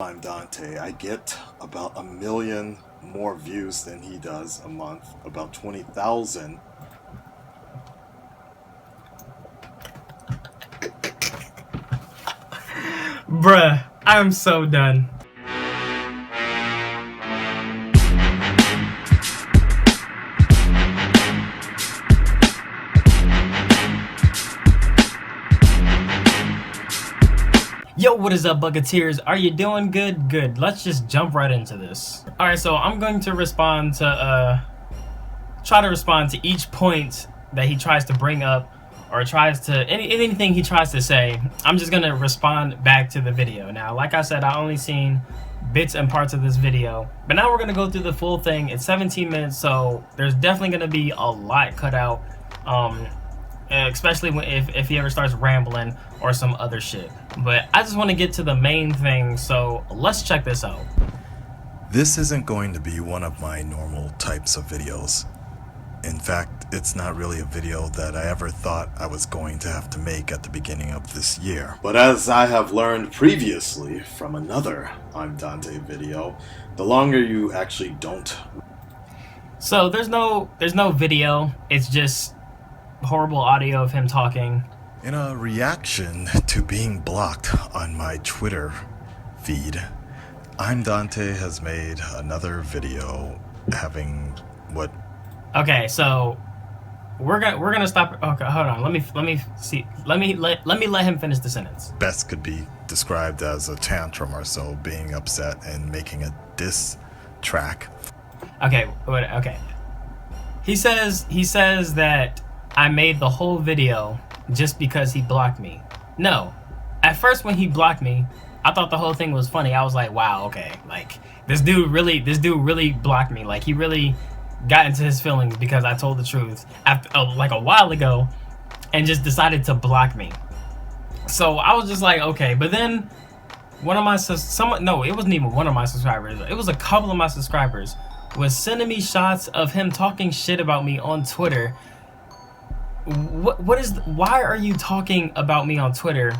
I'm Dontai. I get about 1 million more views than he does a month, about 20,000. Bruh, I'm so done. Yo, what is up, Bucketeers? Are you doing good? Good. Let's just jump right into this. Alright, so I'm going to respond to, try to respond to each point that he tries to bring up, or tries to, anything he tries to say. I'm just gonna respond back to the video. Now, like I said, I only seen bits and parts of this video, but now we're gonna go through the full thing. It's 17 minutes, so there's definitely gonna be a lot cut out, especially if he ever starts rambling or some other shit. But I just want to get to the main thing, so let's check this out. This isn't going to be one of my normal types of videos. In fact, it's not really a video that I ever thought I was going to have to make at the beginning of this year. But as I have learned previously from another I'm Dontai video, the longer you actually don't. So there's no video, it's just horrible audio of him talking. In a reaction to being blocked on my Twitter feed, I'm Dontai has made another video having what. Okay, so we're gonna stop. Okay, hold on. Let me let him finish the sentence. Best could be described as a tantrum or so, being upset and making a diss track. Okay, okay. He says that I made the whole video just because he blocked me. No, at first when he blocked me, I thought the whole thing was funny. I was like, wow, okay, like this dude really blocked me. Like he really got into his feelings because I told the truth after like a while ago, and just decided to block me. So I was just like, okay. But then one of my no, it wasn't even one of my subscribers. It was a couple of my subscribers was sending me shots of him talking shit about me on Twitter. Why are you talking about me on Twitter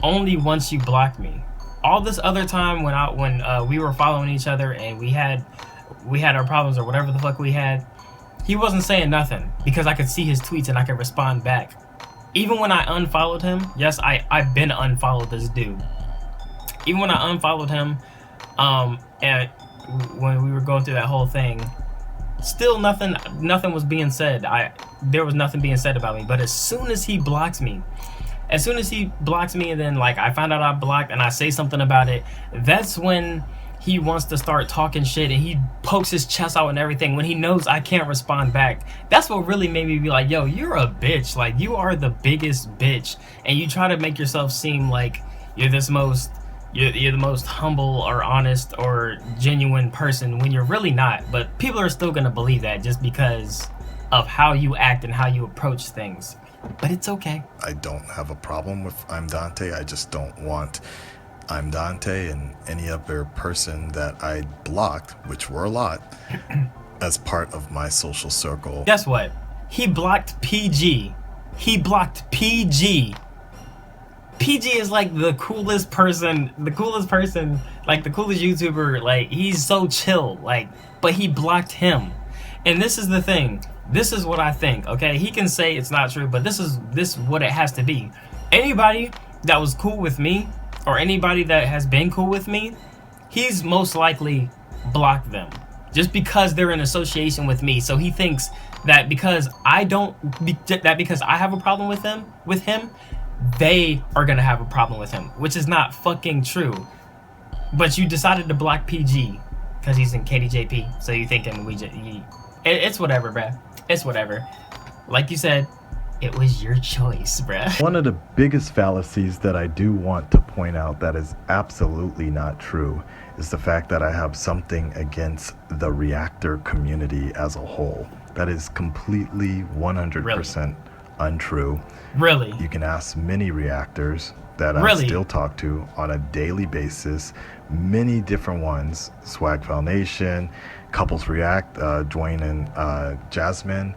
only once you blocked me? All this other time when we were following each other and we had our problems or whatever the fuck we had, he wasn't saying nothing because I could see his tweets and I could respond back. Even when I unfollowed him, yes, I've been unfollowed this dude. Even when I unfollowed him, and when we were going through that whole thing, still nothing was being said. There was nothing being said about me. But as soon as he blocks me, and then like I found out I blocked and I say something about it, that's when he wants to start talking shit and he pokes his chest out and everything when he knows I can't respond back. That's what really made me be like, yo, you're a bitch. Like, you are the biggest bitch, and you try to make yourself seem like you're the most humble or honest or genuine person when you're really not. But people are still gonna believe that just because of how you act and how you approach things. But it's okay. I don't have a problem with I'm Dontai. I just don't want I'm Dontai and any other person that I blocked, which were a lot, as part of my social circle. Guess what? He blocked PG. He blocked PG. PG is like the coolest person, like the coolest YouTuber. Like, he's so chill, like, but he blocked him. And this is the thing. This is what I think, okay? He can say it's not true, but this is what it has to be. Anybody that was cool with me, or anybody that has been cool with me, he's most likely blocked them just because they're in association with me. So he thinks that because I have a problem with him, they are gonna have a problem with him, which is not fucking true. But you decided to block PG because he's in KDJP, so you thinking it's whatever, bruh. It's whatever. Like you said, it was your choice, bruh. One of the biggest fallacies that I do want to point out that is absolutely not true is the fact that I have something against the reactor community as a whole. That is completely 100% untrue. Really? You can ask many reactors that I still talk to on a daily basis, many different ones, Swagfell Nation, Couples React, Dwayne and Jasmine,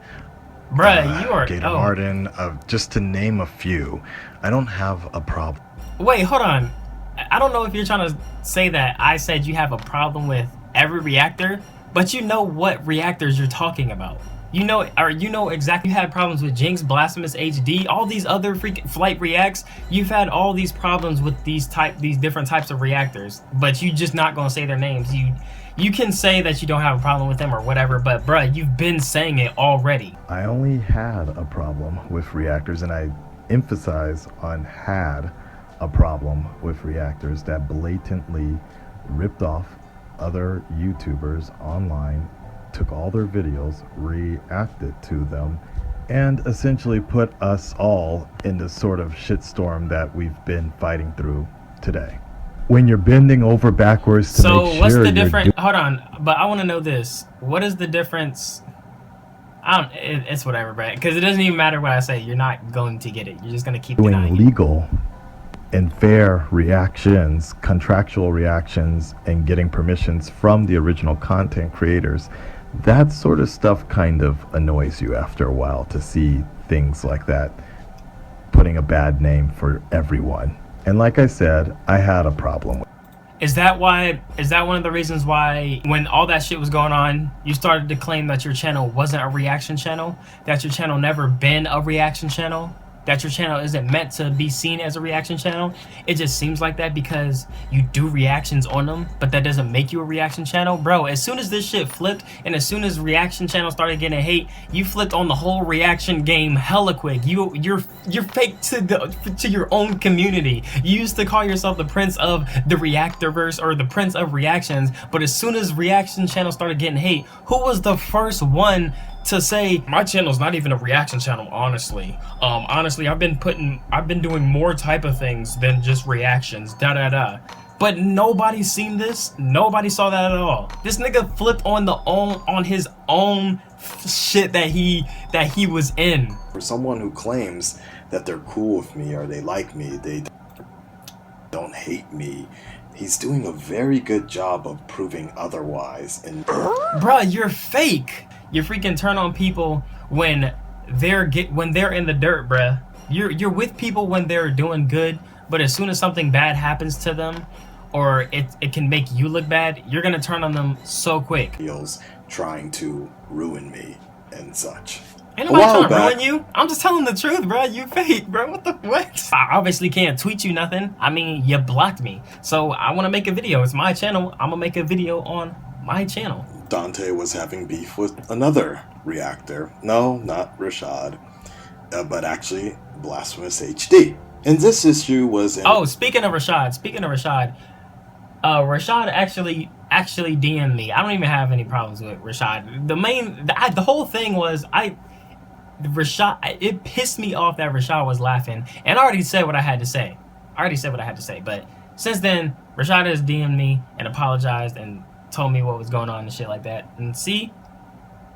bruh, you are Gator Martin, just to name a few. I don't have a problem. Wait, hold on. I don't know if you're trying to say that I said you have a problem with every reactor, but you know what reactors you're talking about. You know exactly. You had problems with Jinx, Blasphemous HD, all these other freaking Flight Reacts. You've had all these problems with these different types of reactors, but you just not gonna say their names. You can say that you don't have a problem with them or whatever, but bruh, you've been saying it already. I only had a problem with reactors, and I emphasize on had a problem with reactors that blatantly ripped off other YouTubers online, took all their videos, reacted to them, and essentially put us all in the sort of shitstorm that we've been fighting through today. When you're bending over backwards to So make sure what's the you're difference? Hold on, but I want to know this. What is the difference? It's whatever, Brad. Because it doesn't even matter what I say. You're not going to get it. You're just gonna keep doing denying it. legal and fair reactions, contractual reactions, and getting permissions from the original content creators. That sort of stuff kind of annoys you after a while, to see things like that putting a bad name for everyone. And like I said, I had a problem with it. Is that one of the reasons why when all that shit was going on, you started to claim that your channel wasn't a reaction channel, that your channel never been a reaction channel, that your channel isn't meant to be seen as a reaction channel? It just seems like that because you do reactions on them, but that doesn't make you a reaction channel. Bro, as soon as this shit flipped and as soon as reaction channels started getting hate, you flipped on the whole reaction game hella quick. You're fake to your own community. You used to call yourself the prince of the reactorverse or the prince of reactions, but as soon as reaction channels started getting hate, who was the first one to say my channel's not even a reaction channel? Honestly, I've been doing more type of things than just reactions, but nobody's seen this. Nobody saw that at all. This nigga flipped on his own shit that he was in. For someone who claims that they're cool with me or they like me, they don't hate me, he's doing a very good job of proving otherwise. And bruh, you're fake. You freaking turn on people when they're in the dirt, bruh. You're with people when they're doing good, but as soon as something bad happens to them, or it can make you look bad, you're gonna turn on them so quick. Trying to ruin me and such. Ain't nobody trying to ruin you. I'm just telling the truth, bro. You fake, bro. What? I obviously can't tweet you nothing. I mean, you blocked me. So I want to make a video. It's my channel. I'm gonna make a video on my channel. Dontai was having beef with another reactor. No, not Rashad, but actually Blasphemous HD. And this issue was in... Oh, speaking of Rashad, Rashad actually DM'd me. I don't even have any problems with Rashad. The whole thing was Rashad. It pissed me off that Rashad was laughing, and I already said what I had to say. But since then, Rashad has DM'd me and apologized and told me what was going on and shit like that. And see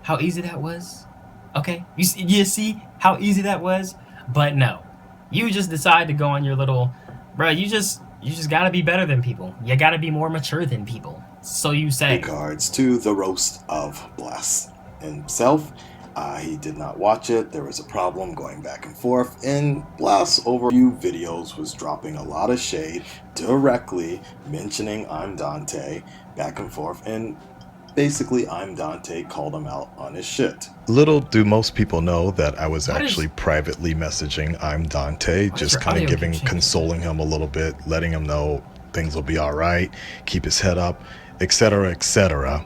how easy that was? Okay, you see how easy that was? But no, you just decide to go on your little, bro. You just gotta be better than people. You gotta be more mature than people. So you say. Regards to the roast of Bless himself. He did not watch it. There was a problem going back and forth, and Bless over a few videos was dropping a lot of shade, directly mentioning I'm Dontai, back and forth, and basically I'm Dontai called him out on his shit. Little do most people know that I was actually privately messaging I'm Dontai, just kind of consoling him a little bit, letting him know things will be alright, keep his head up, etc., etc.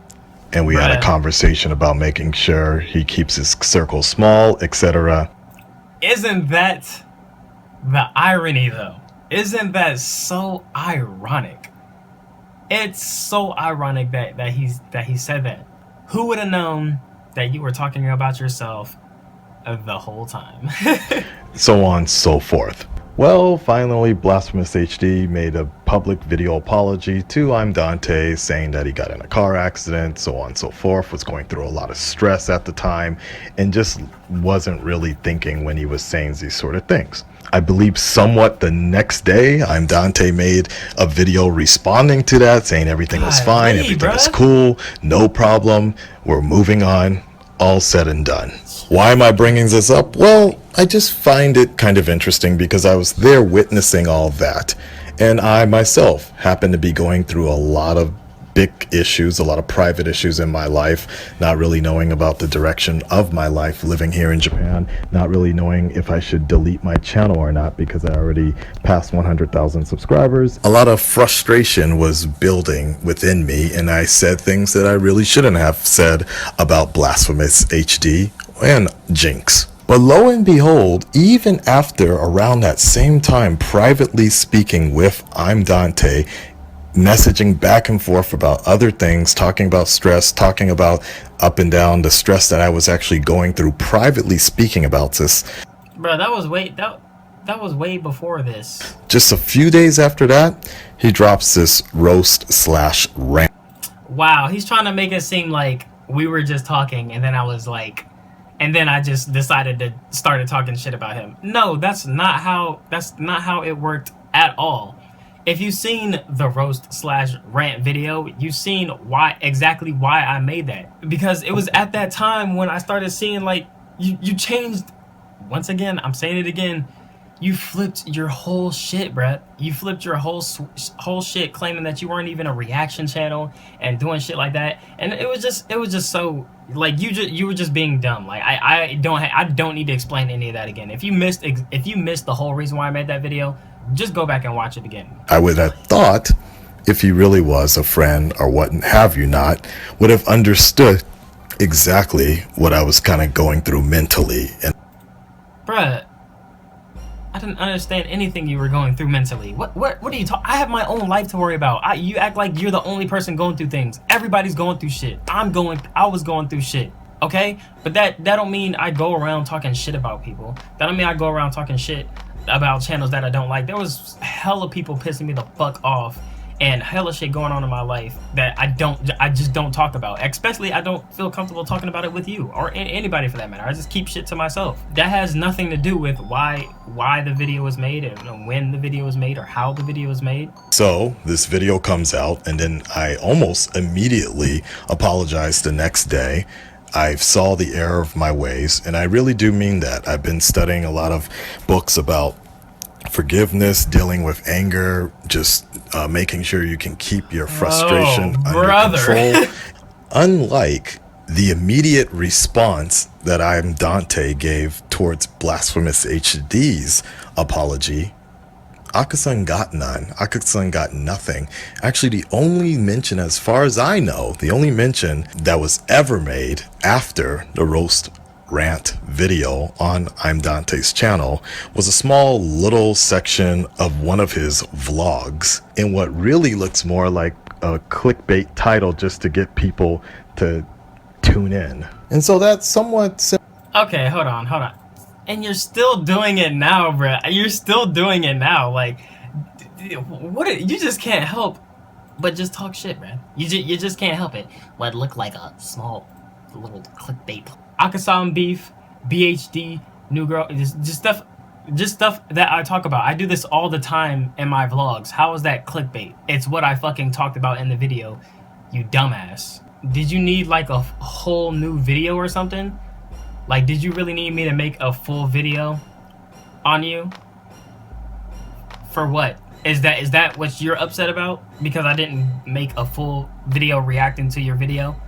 And we had a conversation about making sure he keeps his circle small, etc. Isn't that the irony, though? Isn't that so ironic? It's so ironic that he said that. Who would have known that you were talking about yourself the whole time? So on, so forth. Well, finally, Blasphemous HD made a public video apology to I'm Dontai, saying that he got in a car accident, so on and so forth, was going through a lot of stress at the time, and just wasn't really thinking when he was saying these sort of things. I believe somewhat the next day, I'm Dontai made a video responding to that, saying everything was fine, everything is cool, no problem, we're moving on, all said and done. Why am I bringing this up? Well, I just find it kind of interesting because I was there witnessing all that. And I myself happen to be going through a lot of big issues, a lot of private issues in my life, not really knowing about the direction of my life living here in Japan, not really knowing if I should delete my channel or not because I already passed 100,000 subscribers. A lot of frustration was building within me, and I said things that I really shouldn't have said about Blasphemous HD and Jinx. But lo and behold, even after around that same time privately speaking with I'm Dontai, messaging back and forth about other things, talking about stress, talking about up and down the stress that I was actually going through, privately speaking about this. Bro, that was way before this. Just a few days after that, he drops this roast/rant. Wow, he's trying to make it seem like we were just talking, and then I just decided to started talking shit about him. No, that's not how it worked at all. If you've seen the roast/rant video, you've seen exactly why I made that. Because it was at that time when I started seeing, like, you changed. Once again, I'm saying it again. You flipped your whole shit, bruh. You flipped your whole shit, claiming that you weren't even a reaction channel and doing shit like that. And it was just so, like, you were just being dumb. Like, I don't need to explain any of that again. If you missed the whole reason why I made that video, just go back and watch it again. I would have thought, if he really was a friend or what have you not, would have understood exactly what I was kind of going through mentally. And bruh, I didn't understand anything you were going through mentally. What are you talking? I have my own life to worry about. You act like you're the only person going through things. Everybody's going through shit. I was going through shit. Okay? But that don't mean I go around talking shit about people. That don't mean I go around talking shit about channels that I don't like. There was hella people pissing me the fuck off and hella shit going on in my life that I just don't talk about. Especially, I don't feel comfortable talking about it with you or anybody for that matter. I just keep shit to myself. That has nothing to do with why the video was made, and when the video was made, or how the video was made. So this video comes out, and then I almost immediately apologized the next day. I saw the error of my ways, and I really do mean that. I've been studying a lot of books about forgiveness, dealing with anger, just making sure you can keep your frustration under control. Unlike the immediate response that I'm Dontai gave towards Blasphemous HD's apology, Akasan got none. Akasan got nothing. Actually, the only mention, as far as I know, the only mention that was ever made after the roast rant video on I'm Dontai's channel was a small little section of one of his vlogs in what really looks more like a clickbait title just to get people to tune in. And so that's somewhat simple. Okay, hold on. And you're still doing it now, bruh. You're still doing it now. Like, you just can't help but just talk shit, bruh. You just can't help it. What looked like a small little clickbait. Akasan beef, BHD, new girl, just stuff that I talk about. I do this all the time in my vlogs. How is that clickbait? It's what I fucking talked about in the video, you dumbass. Did you need like a whole new video or something? Like, did you really need me to make a full video on you? For what? Is that what you're upset about? Because I didn't make a full video reacting to your video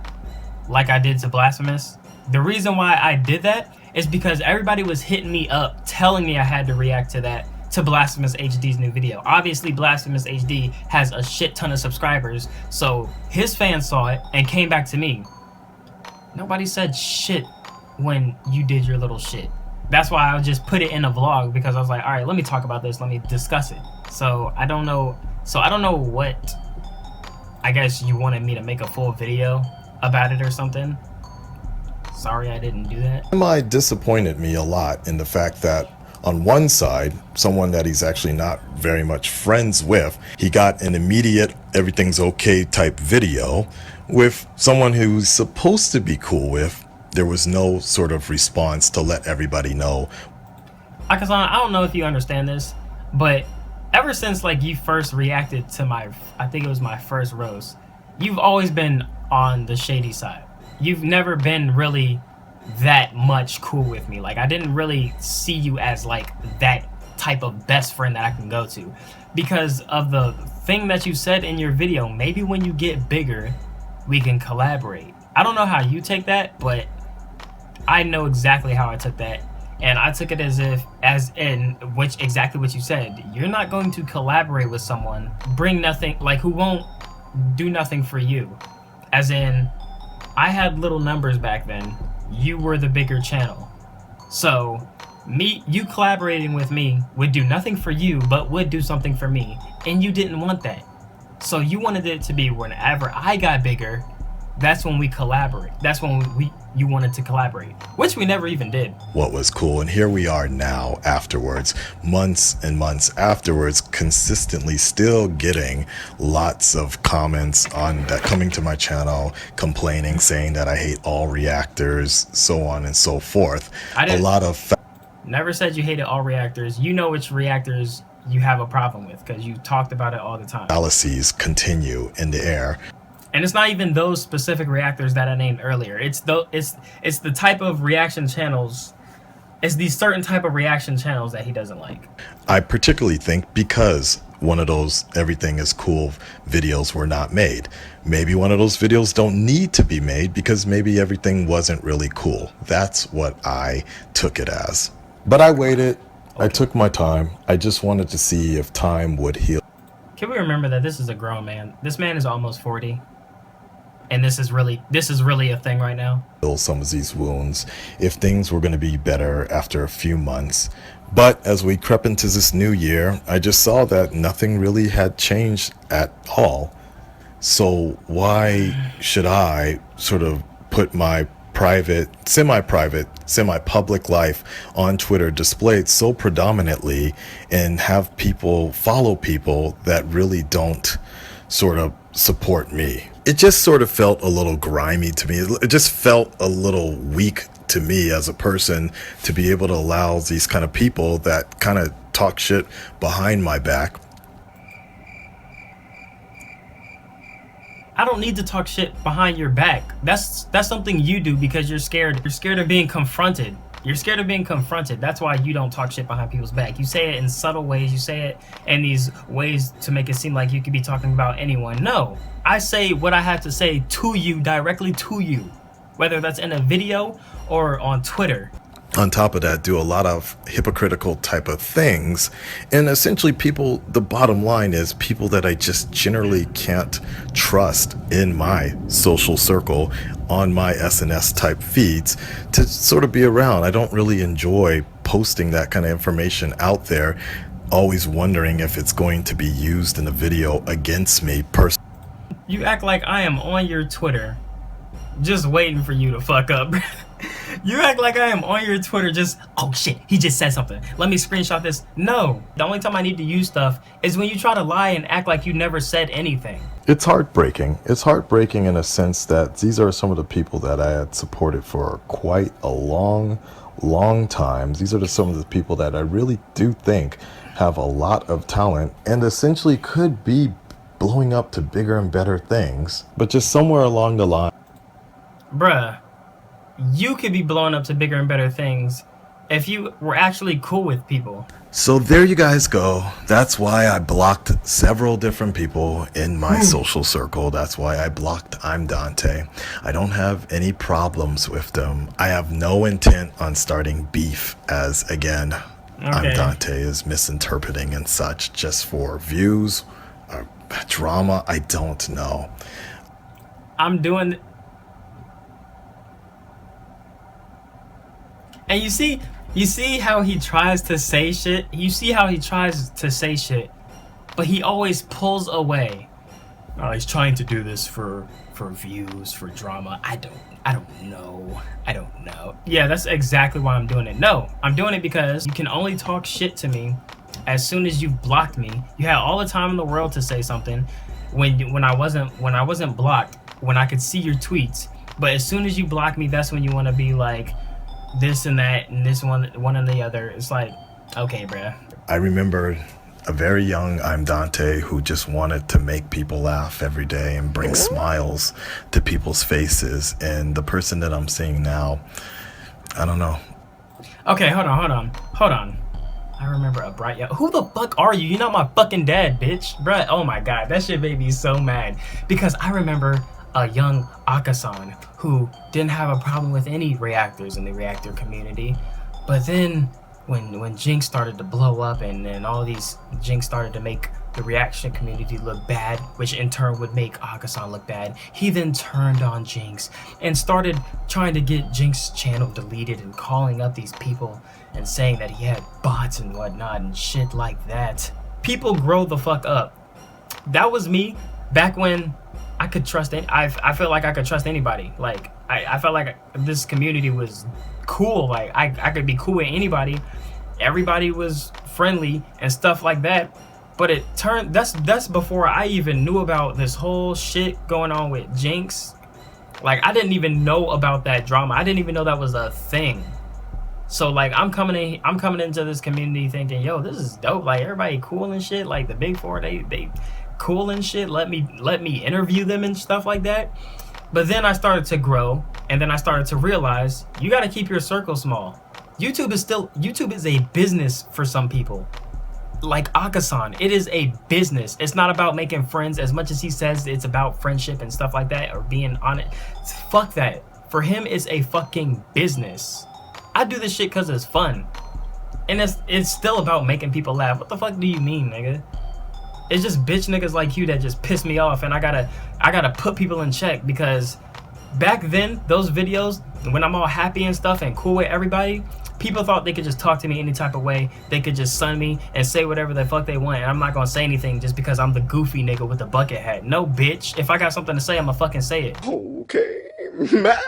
like I did to Blasphemous? The reason why I did that is because everybody was hitting me up telling me I had to react to Blasphemous HD's new video. Obviously, Blasphemous HD has a shit ton of subscribers, so his fans saw it and came back to me. Nobody said shit when you did your little shit. That's why I just put it in a vlog, because I was like, all right, let me talk about this, let me discuss it. So I don't know what, I guess you wanted me to make a full video about it or something. Sorry I didn't do that. It disappointed me a lot in the fact that on one side, someone that he's actually not very much friends with, he got an immediate everything's okay type video. With someone who's supposed to be cool with, there was no sort of response to let everybody know. Akasan, I don't know if you understand this, but ever since like you first reacted to I think it was my first roast, you've always been on the shady side. You've never been really that much cool with me. Like, I didn't really see you as like that type of best friend that I can go to because of the thing that you said in your video. Maybe when you get bigger, we can collaborate. I don't know how you take that, but I know exactly how I took that. And I took it as in exactly what you said. You're not going to collaborate with someone, bring nothing, like who won't do nothing for you. As in, I had little numbers back then. You were the bigger channel. So you collaborating with me would do nothing for you, but would do something for me. And you didn't want that. So you wanted it to be whenever I got bigger, that's when we collaborate. That's when you wanted to collaborate, which we never even did. What was cool, and here we are now afterwards, months and months afterwards, consistently still getting lots of comments on that coming to my channel, complaining, saying that I hate all reactors, so on and so forth. A lot of never said you hated all reactors. You know which reactors you have a problem with because you talked about it all the time. fallacies continue in the air. And it's not even those specific reactors that I named earlier. It's the type of reaction channels. It's these certain type of reaction channels that he doesn't like. I particularly think because one of those everything is cool videos were not made. Maybe one of those videos don't need to be made because maybe everything wasn't really cool. That's what I took it as. But I waited. Okay. I took my time. I just wanted to see if time would heal. Can we remember that this is a grown man? This man is almost 40. And this is really a thing right now. Heal some of these wounds if things were going to be better after a few months. But as we crept into this new year, I just saw that nothing really had changed at all. So why should I sort of put my private, semi-public life on Twitter displayed so predominantly and have people follow people that really don't sort of support me? It just sort of felt a little grimy to me. It just felt a little weak to me as a person to be able to allow these kind of people that kind of talk shit behind my back. I don't need to talk shit behind your back. That's something you do because you're scared. You're scared of being confronted. You're scared of being confronted. That's why you don't talk shit behind people's back. You say it in subtle ways. You say it in these ways to make it seem like you could be talking about anyone. No, I say what I have to say to you, directly to you, whether that's in a video or on Twitter. On top of that, do a lot of hypocritical type of things. And essentially people, the bottom line is people that I just generally can't trust in my social circle, on my SNS type feeds to sort of be around. I don't really enjoy posting that kind of information out there, always wondering if it's going to be used in a video against me personally. You act like I am on your Twitter just waiting for you to fuck up. You act like I am on your Twitter just, oh shit, he just said something. Let me screenshot this. No, the only time I need to use stuff is when you try to lie and act like you never said anything. It's heartbreaking. It's heartbreaking in a sense that these are some of the people that I had supported for quite a long time. These are some of the people that I really do think have a lot of talent and essentially could be blowing up to bigger and better things. But just somewhere along the line. Bruh. You could be blowing up to bigger and better things if you were actually cool with people. So there you guys go. That's why I blocked several different people in my social circle. That's why I blocked I'm Dontai. I don't have any problems with them. I have no intent on starting beef, as again, I'm Dontai is misinterpreting and such just for views or drama. I don't know. I'm doing... And you see how he tries to say shit? You see how he tries to say shit, but he always pulls away. Oh, he's trying to do this for views, for drama. I don't know. Yeah, that's exactly why I'm doing it. No, I'm doing it because you can only talk shit to me as soon as you've blocked me. You had all the time in the world to say something when I wasn't blocked, when I could see your tweets. But as soon as you block me, that's when you want to be like this and that and this one and the other. It's like, okay, bruh. I remember a very young I'm Dontai who just wanted to make people laugh every day and bring smiles to people's faces. And the person that I'm seeing now, I don't know. Okay, hold on. I remember a bright young. Who the fuck are you? You're not my fucking dad, bitch. Bruh, oh my god, that shit made me so mad. Because I remember a young Akasan who didn't have a problem with any reactors in the reactor community. But then when Jinx started to blow up and all these Jinx started to make the reaction community look bad, which in turn would make Akasan look bad, he then turned on Jinx and started trying to get Jinx's channel deleted and calling up these people and saying that he had bots and whatnot and shit like that. People grow the fuck up. That was me back when I could trust I feel like I could trust anybody. Like I felt like this community was cool. Like I could be cool with anybody. Everybody was friendly and stuff like that. But it turned, that's before I even knew about this whole shit going on with Jinx. Like I didn't even know about that drama. I didn't even know that was a thing. So like I'm coming into this community thinking, yo, this is dope. Like everybody cool and shit. Like the big four, they cool and shit. Let me interview them and stuff like that. But then I started to grow, and then I started to realize you got to keep your circle small. YouTube is a business for some people. Like Akasan, it is a business. It's not about making friends as much as he says it's about friendship and stuff like that, or being on it. Fuck that. For him, it's a fucking business. I do this shit because it's fun. And it's still about making people laugh. What the fuck do you mean, nigga? It's just bitch niggas like you that just piss me off, and I gotta put people in check, because back then, those videos, when I'm all happy and stuff and cool with everybody, people thought they could just talk to me any type of way. They could just sun me and say whatever the fuck they want, and I'm not gonna say anything just because I'm the goofy nigga with the bucket hat. No, bitch. If I got something to say, I'ma fucking say it. Okay, mad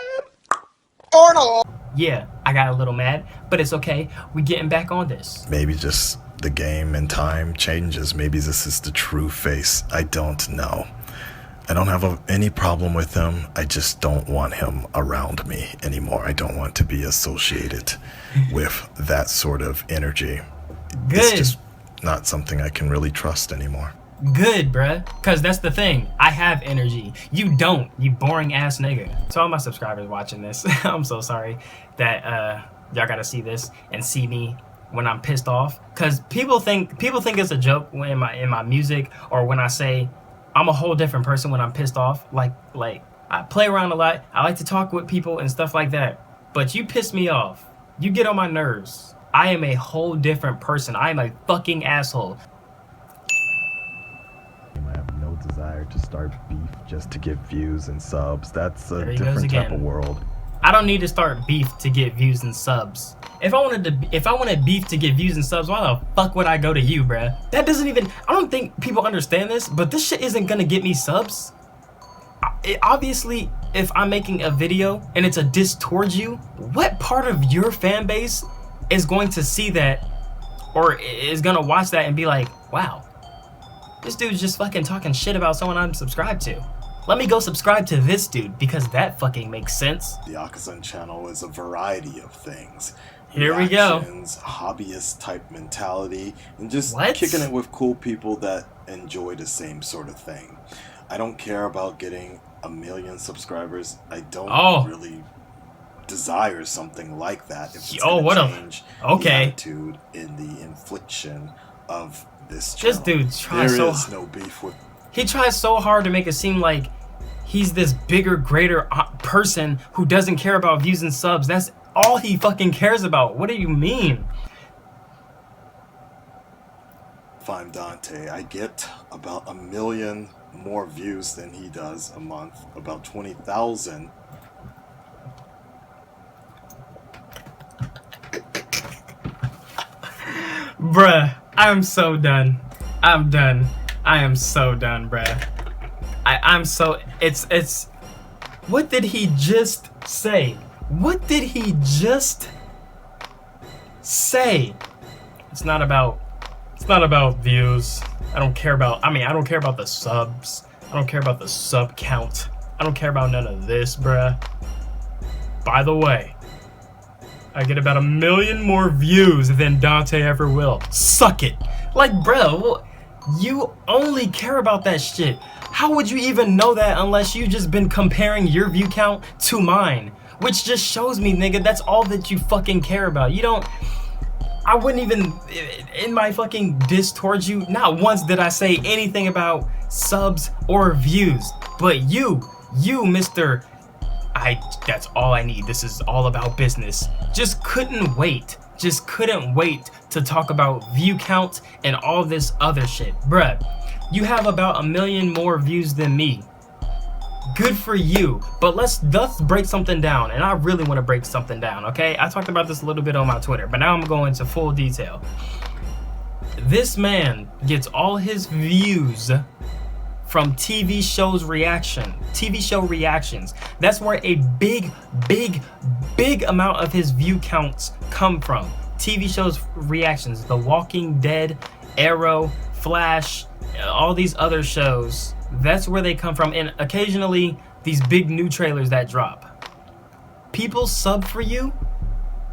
or not? Yeah, I got a little mad, but it's okay. We getting back on this. Maybe just the game and time changes. Maybe this is the true face. I don't know. I don't have any problem with him. I just don't want him around me anymore. I don't want to be associated with that sort of energy. Good. It's just not something I can really trust anymore. Good, bruh. Because that's the thing. I have energy. You don't, you boring ass nigga. To all my subscribers watching this, I'm so sorry that y'all gotta see this and see me when I'm pissed off. Because people think it's a joke when in my music, or when I say I'm a whole different person when I'm pissed off. Like I play around a lot. I like to talk with people and stuff like that. But you piss me off. You get on my nerves. I am a whole different person. I am a fucking asshole. I have no desire to start beef just to get views and subs. That's a There he different goes type again. of world. I don't need to start beef to get views and subs. If I wanted beef to get views and subs, why the fuck would I go to you, bruh? That doesn't even, I don't think people understand this, but this shit isn't gonna get me subs. Obviously, if I'm making a video and it's a diss towards you, what part of your fan base is going to see that, or is gonna watch that and be like, wow, this dude's just fucking talking shit about someone I'm subscribed to. Let me go subscribe to this dude, because that fucking makes sense. The Akasan channel is a variety of things. Here we go. Reactions, hobbyist type mentality, and just What? kicking it with cool people that enjoy the same sort of thing. I don't care about getting 1 million subscribers. I don't really desire something like that. If it's gonna change the attitude in the infliction of this channel. This dude tries There is no beef with. He tries so hard to make it seem like he's this bigger, greater person who doesn't care about views and subs. That's all he fucking cares about. What do you mean? If I'm Dontai, I get about 1 million more views than he does a month, about 20,000. Bruh, I'm so done. I'm done. I am so done, bruh. I'm so, it's, what did he just say? What did he just say? It's not about views. I don't care about the subs. I don't care about the sub count. I don't care about none of this, bruh. By the way, I get about 1 million more views than Dontai ever will. Suck it. Like, bro, you only care about that shit. How would you even know that unless you just been comparing your view count to mine? Which just shows me, nigga, that's all that you fucking care about. You don't... I wouldn't even, in my fucking diss towards you, not once did I say anything about subs or views. But you, Mr. That's all I need. This is all about business. Just couldn't wait to talk about view count and all this other shit. Bruh, you have about 1 million more views than me. Good for you. But let's break something down. And I really want to break something down, okay? I talked about this a little bit on my Twitter, but now I'm going into full detail. This man gets all his views from TV show reactions. That's where a big amount of his view counts come from. TV shows reactions, The Walking Dead, Arrow, Flash, all these other shows. That's where they come from, and occasionally these big new trailers that drop. People sub for you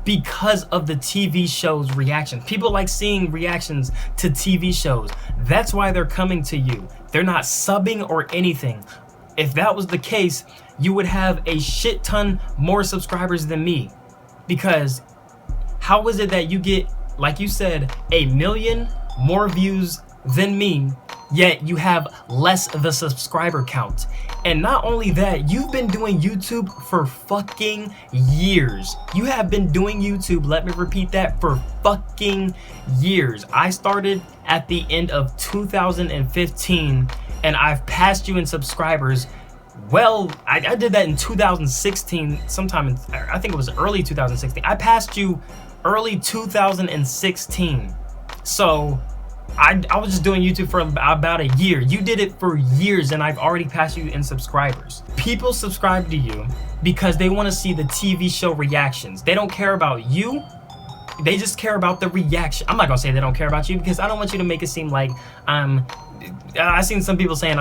because of the TV show's reactions. People like seeing reactions to TV shows. That's why they're coming to you. They're not subbing or anything. If that was the case, you would have a shit ton more subscribers than me. Because how is it that you get, like you said, 1 million more views than me, yet you have less of the subscriber count? And not only that, you've been doing YouTube for fucking years. You have been doing YouTube, let me repeat that, for fucking years. I started at the end of 2015, and I've passed you in subscribers. Well, I did that in 2016, sometime in, I think it was early 2016. I passed you early 2016. So I was just doing YouTube for about a year. You did it for years, and I've already passed you in subscribers. People subscribe to you because they want to see the TV show reactions. They don't care about you. They just care about the reaction. I'm not gonna say they don't care about you, because I don't want you to make it seem like I seen some people saying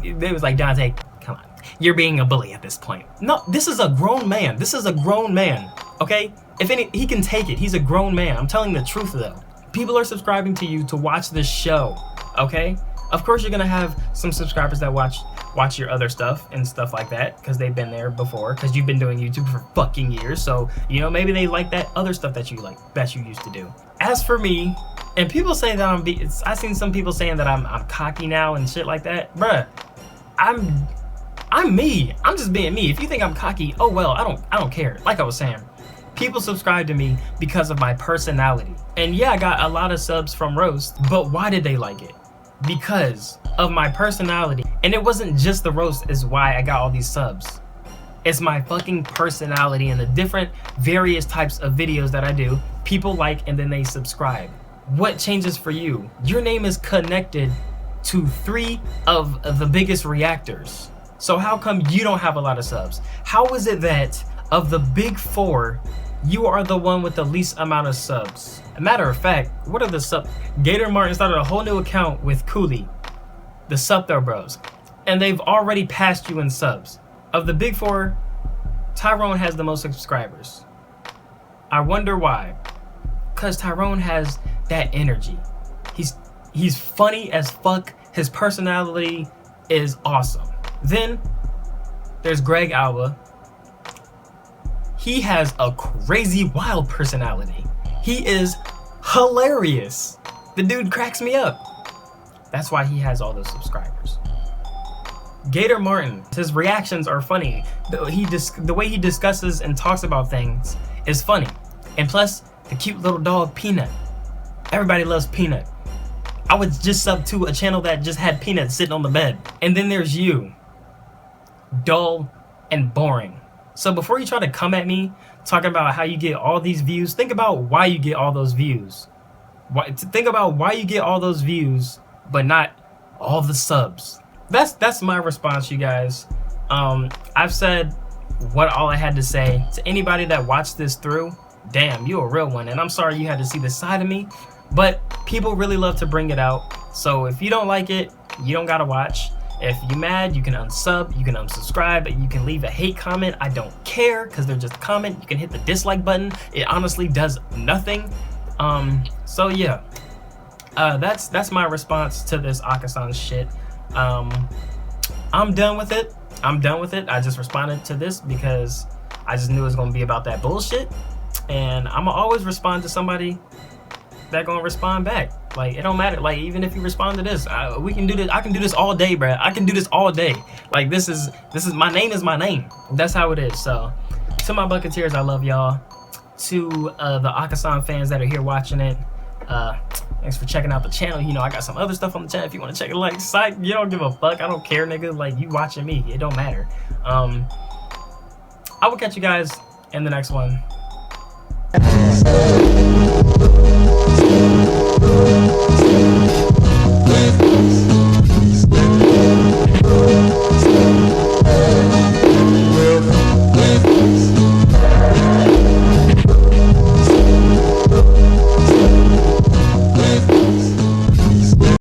they was like, Dontai, come on, you're being a bully at this point. No, this is a grown man. This is a grown man, okay? If any, he can take it. He's a grown man. I'm telling the truth though. People are subscribing to you to watch this show, okay? Of course you're gonna have some subscribers that watch your other stuff and stuff like that, because they've been there before, because you've been doing YouTube for fucking years. So, you know, maybe they like that other stuff that you used to do. As for me, and people say that I've seen some people saying that I'm cocky now and shit like that. Bruh, I'm me. I'm just being me. If you think I'm cocky, oh well, I don't care. Like I was saying, people subscribe to me because of my personality. And yeah, I got a lot of subs from Roast, but why did they like it? Because of my personality. And it wasn't just the Roast is why I got all these subs. It's my fucking personality and the different various types of videos that I do. People like, and then they subscribe. What changes for you? Your name is connected to 3 of the biggest reactors. So how come you don't have a lot of subs? How is it that of the big 4, you are the one with the least amount of subs? A matter of fact, what are the subs? Gator Martin started a whole new account with Cooley, the Subtho Bros, and they've already passed you in subs. Of the big 4, Tyrone has the most subscribers. I wonder why. Because Tyrone has that energy. He's funny as fuck. His personality is awesome. Then there's Greg Alba. He has a crazy wild personality. He is hilarious. The dude cracks me up. That's why he has all those subscribers. Gator Martin, his reactions are funny. The way he discusses and talks about things is funny. And plus, the cute little dog Peanut. Everybody loves Peanut. I would just sub to a channel that just had Peanut sitting on the bed. And then there's you. Dull and boring. So before you try to come at me talking about how you get all these views, think about why you get all those views. Think about why you get all those views, but not all the subs. That's my response, you guys. I've said what all I had to say. To anybody that watched this through, damn, you a real one. And I'm sorry you had to see this side of me, but people really love to bring it out. So if you don't like it, you don't gotta watch. If you're mad, you can unsub, you can unsubscribe, you can leave a hate comment. I don't care, because they're just a comment. You can hit the dislike button. It honestly does nothing. So yeah, that's my response to this Akasan shit. I'm done with it. I just responded to this because I just knew it was gonna be about that bullshit. And I'm gonna always respond to somebody that gonna respond back. Like, it don't matter. Like, even if you respond to this, we can do this. I can do this all day, bro. I can do this all day. Like, this is my name is my name. That's how it is. So, to my Bucketeers, I love y'all. To the Akasan fans that are here watching it, thanks for checking out the channel. You know, I got some other stuff on the channel if you want to check it. Like, psych, you don't give a fuck. I don't care, nigga. Like, you watching me. It don't matter. I will catch you guys in the next one.